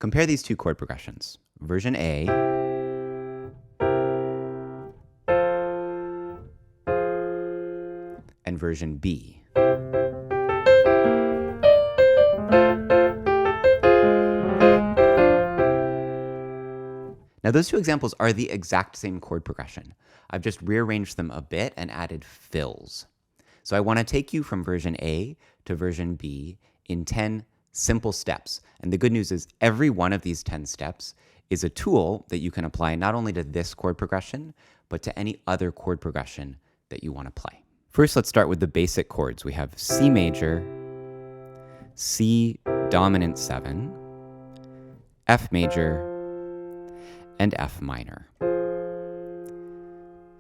Compare these two chord progressions, version A and version B. Now those two examples are the exact same chord progression. I've just rearranged them a bit and added fills. So I want to take you from version A to version B in 10 simple steps. And the good news is every one of these 10 steps is a tool that you can apply not only to this chord progression, but to any other chord progression that you want to play. First, let's start with the basic chords. We have C major, C dominant 7, F major, and F minor.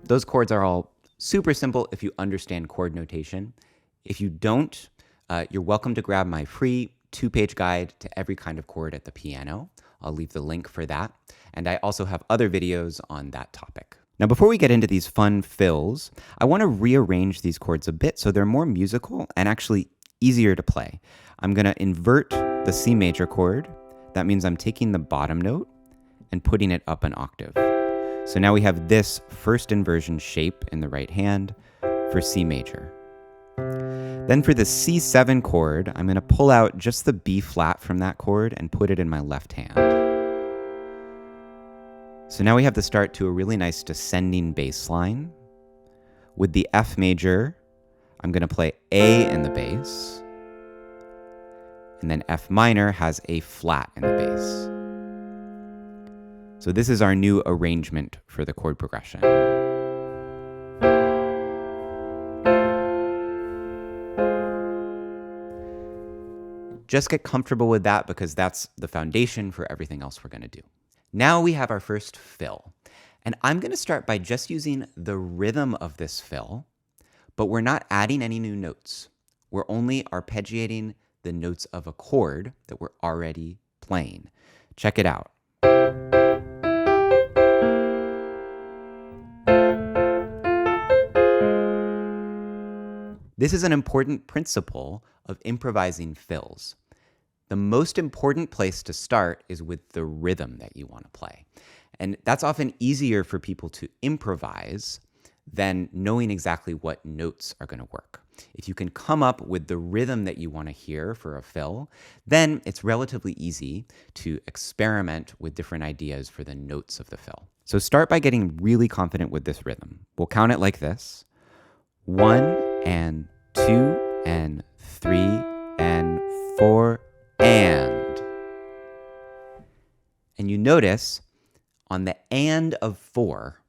Those chords are all super simple if you understand chord notation. If you don't, you're welcome to grab my free 2-page guide to every kind of chord at the piano. I'll leave the link for that. And I also have other videos on that topic. Now, before we get into these fun fills, I want to rearrange these chords a bit so they're more musical and actually easier to play. I'm going to invert the C major chord. That means I'm taking the bottom note and putting it up an octave. So now we have this first inversion shape in the right hand for C major. Then for the C7 chord, I'm going to pull out just the B flat from that chord and put it in my left hand. So now we have the start to a really nice descending bass line. With the F major, I'm going to play A in the bass, and then F minor has A flat in the bass. So this is our new arrangement for the chord progression. Just get comfortable with that because that's the foundation for everything else we're going to do. Now we have our first fill. And I'm going to start by just using the rhythm of this fill, but we're not adding any new notes. We're only arpeggiating the notes of a chord that we're already playing. Check it out. This is an important principle of improvising fills. The most important place to start is with the rhythm that you want to play. And that's often easier for people to improvise than knowing exactly what notes are going to work. If you can come up with the rhythm that you want to hear for a fill, then it's relatively easy to experiment with different ideas for the notes of the fill. So start by getting really confident with this rhythm. We'll count it like this: 1 and 2 and 3 and 4 and. And you notice on the and of 4,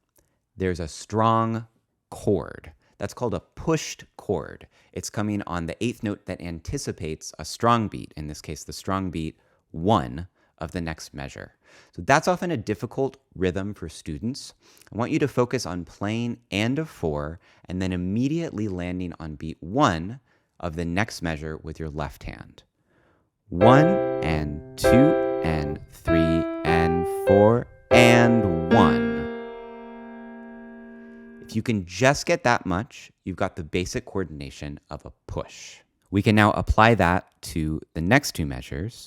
there's a strong chord. That's called a pushed chord. It's coming on the 8th note that anticipates a strong beat, in this case, the strong beat 1 of the next measure. So that's often a difficult rhythm for students. I want you to focus on playing and of 4 and then immediately landing on beat 1 of the next measure with your left hand. 1 and 2 and 3 and 4 and 1. If you can just get that much, you've got the basic coordination of a push. We can now apply that to the next two measures.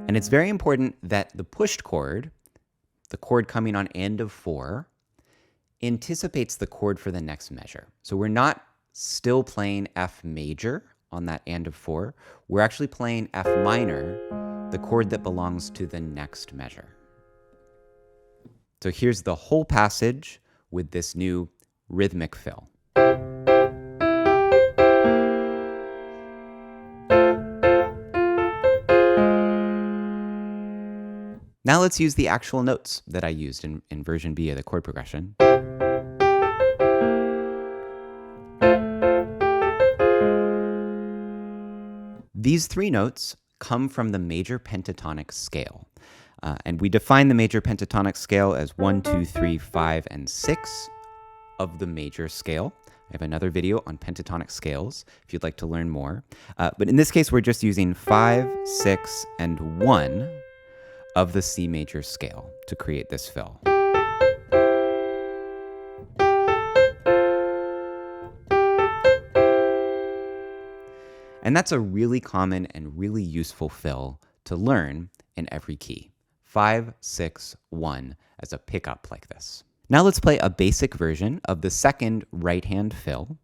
And it's very important that the pushed chord, the chord coming on end of 4, anticipates the chord for the next measure. So we're not still playing F major on that end of 4. We're actually playing F minor, the chord that belongs to the next measure. So here's the whole passage with this new rhythmic fill. Now let's use the actual notes that I used in version B of the chord progression. These three notes come from the major pentatonic scale. And we define the major pentatonic scale as 1, 2, 3, 5, and 6 of the major scale. I have another video on pentatonic scales if you'd like to learn more. But in this case, we're just using 5, 6, and 1 of the C major scale to create this fill. And that's a really common and really useful fill to learn in every key. 5, 6, 1 as a pickup like this. Now let's play a basic version of the second right-hand fill.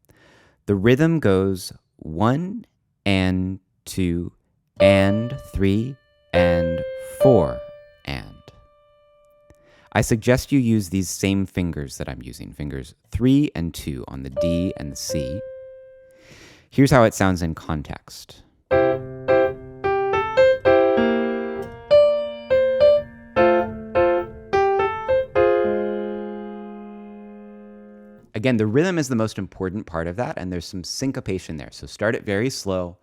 The rhythm goes 1 and 2 and 3 and 4 and. I suggest you use these same fingers that I'm using, fingers 3 and 2 on the D and the C. Here's how it sounds in context. Again, the rhythm is the most important part of that, and there's some syncopation there. So start it very slow,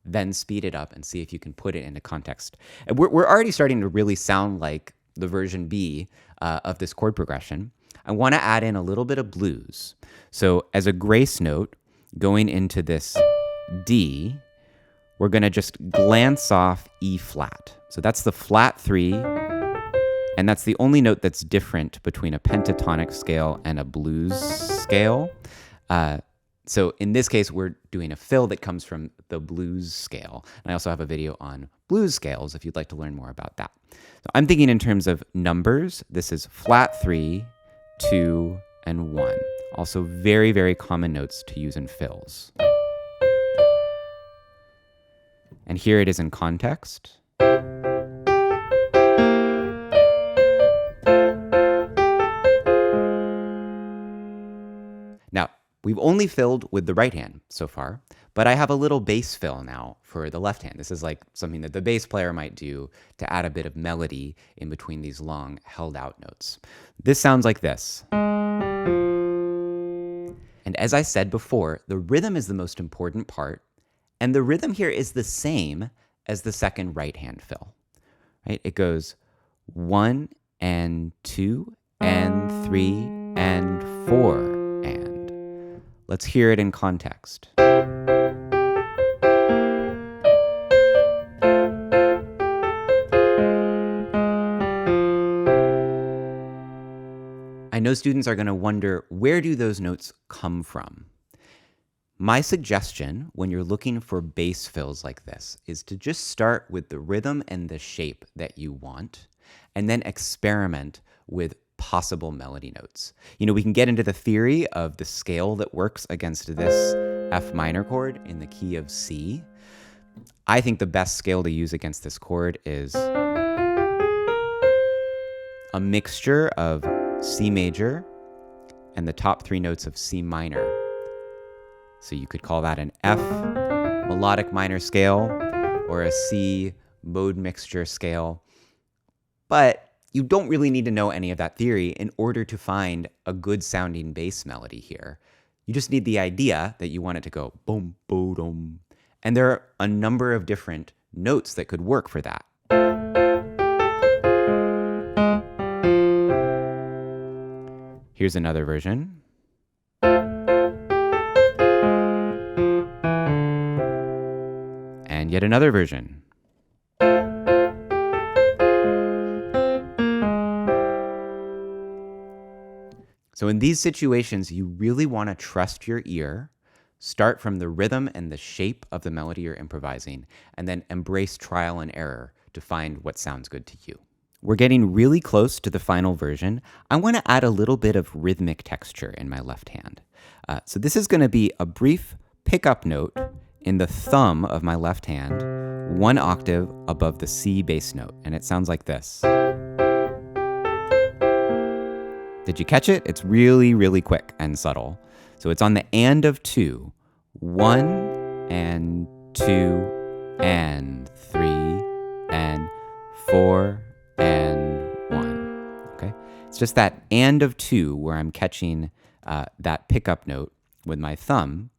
then speed it up and see if you can put it into context. And we're already starting to really sound like the version B of this chord progression. I want to add in a little bit of blues. So as a grace note, going into this D, we're going to just glance off E flat. So that's the flat 3, and that's the only note that's different between a pentatonic scale and a blues scale. So in this case, we're doing a fill that comes from the blues scale. And I also have a video on blues scales if you'd like to learn more about that. So I'm thinking in terms of numbers. This is flat 3, 2, and 1. Also very, very common notes to use in fills. And here it is in context. Now, we've only filled with the right hand so far, but I have a little bass fill now for the left hand. This is like something that the bass player might do to add a bit of melody in between these long held out notes. This sounds like this. And as I said before, the rhythm is the most important part, and the rhythm here is the same as the second right hand fill. Right? It goes 1 and 2 and 3 and 4 and. Let's hear it in context. I know students are going to wonder, where do those notes come from? My suggestion when you're looking for bass fills like this is to just start with the rhythm and the shape that you want, and then experiment with possible melody notes. You know, we can get into the theory of the scale that works against this F minor chord in the key of C. I think the best scale to use against this chord is a mixture of C major and the top 3 notes of C minor. So you could call that an F melodic minor scale or a C mode mixture scale. But you don't really need to know any of that theory in order to find a good sounding bass melody here. You just need the idea that you want it to go boom, boom, boom. And there are a number of different notes that could work for that. Here's another version. And yet another version. So in these situations, you really want to trust your ear, start from the rhythm and the shape of the melody you're improvising, and then embrace trial and error to find what sounds good to you. We're getting really close to the final version. I want to add a little bit of rhythmic texture in my left hand. So this is going to be a brief pickup note in the thumb of my left hand, 1 octave above the C bass note, and it sounds like this. Did you catch it? It's really, really quick and subtle. So it's on the and of 2. 1 and 2 and 3 and 4 and 1. Okay? It's just that and of 2 where I'm catching that pickup note with my thumb.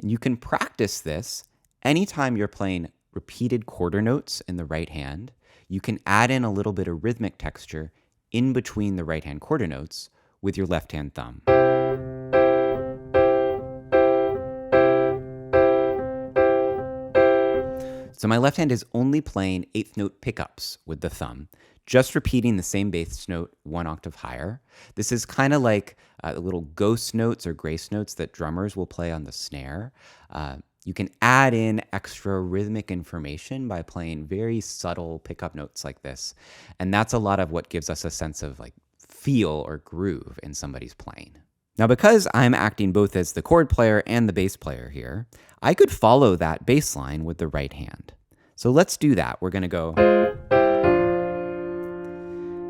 And you can practice this anytime you're playing repeated quarter notes in the right hand. You can add in a little bit of rhythmic texture in between the right hand quarter notes with your left hand thumb. So my left hand is only playing 8th note pickups with the thumb, just repeating the same bass note 1 octave higher. This is kind of like little ghost notes or grace notes that drummers will play on the snare. You can add in extra rhythmic information by playing very subtle pickup notes like this. And that's a lot of what gives us a sense of like feel or groove in somebody's playing. Now, because I'm acting both as the chord player and the bass player here, I could follow that bass line with the right hand. So let's do that. We're going to go.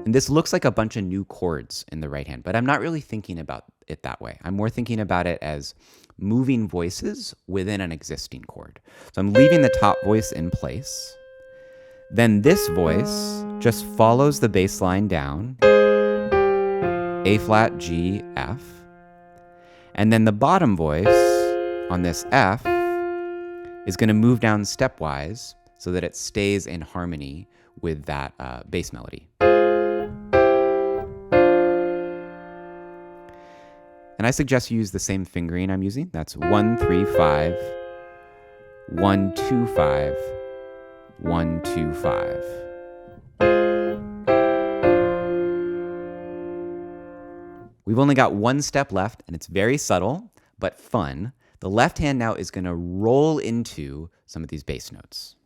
And this looks like a bunch of new chords in the right hand, but I'm not really thinking about it that way. I'm more thinking about it as moving voices within an existing chord. So I'm leaving the top voice in place. Then this voice just follows the bass line down, A flat, G, F. And then the bottom voice on this F is going to move down stepwise so that it stays in harmony with that bass melody. And I suggest you use the same fingering I'm using. That's 1, 3, 5, 1, 2, 5, 1, 2, 5. We've only got one step left, and it's very subtle, but fun. The left hand now is going to roll into some of these bass notes.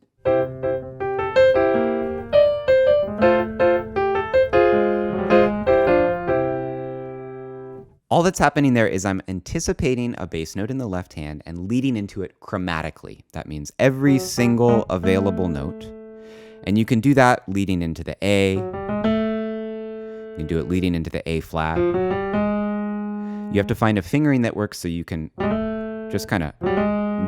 All that's happening there is I'm anticipating a bass note in the left hand and leading into it chromatically. That means every single available note. And you can do that leading into the A. You can do it leading into the A flat. You have to find a fingering that works so you can just kind of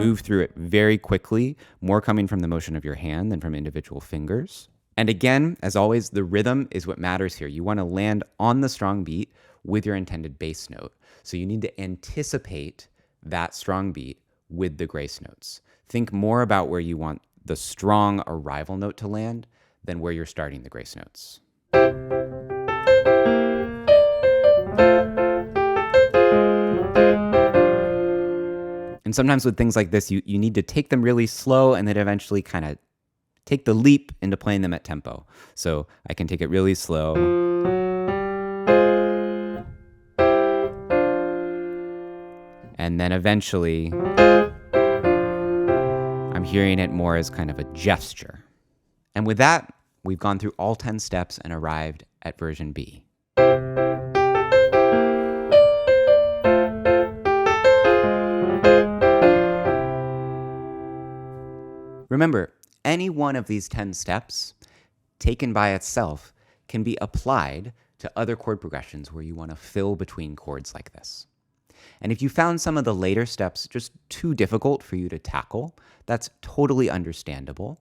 move through it very quickly, more coming from the motion of your hand than from individual fingers. And again, as always, the rhythm is what matters here. You want to land on the strong beat with your intended bass note. So you need to anticipate that strong beat with the grace notes. Think more about where you want the strong arrival note to land than where you're starting the grace notes. And sometimes with things like this, you need to take them really slow and then eventually kind of take the leap into playing them at tempo. So I can take it really slow. And then eventually, I'm hearing it more as kind of a gesture. And with that, we've gone through all 10 steps and arrived at version B. Remember, any one of these 10 steps, taken by itself, can be applied to other chord progressions where you want to fill between chords like this. And if you found some of the later steps just too difficult for you to tackle, that's totally understandable.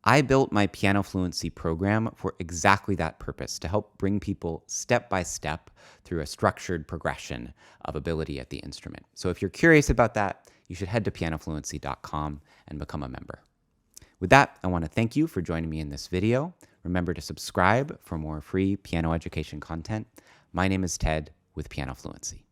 I built my piano fluency program for exactly that purpose, to help bring people step by step through a structured progression of ability at the instrument. So if you're curious about that, you should head to pianofluency.com and become a member. With that, I want to thank you for joining me in this video. Remember to subscribe for more free piano education content. My name is Ted with Piano Fluency.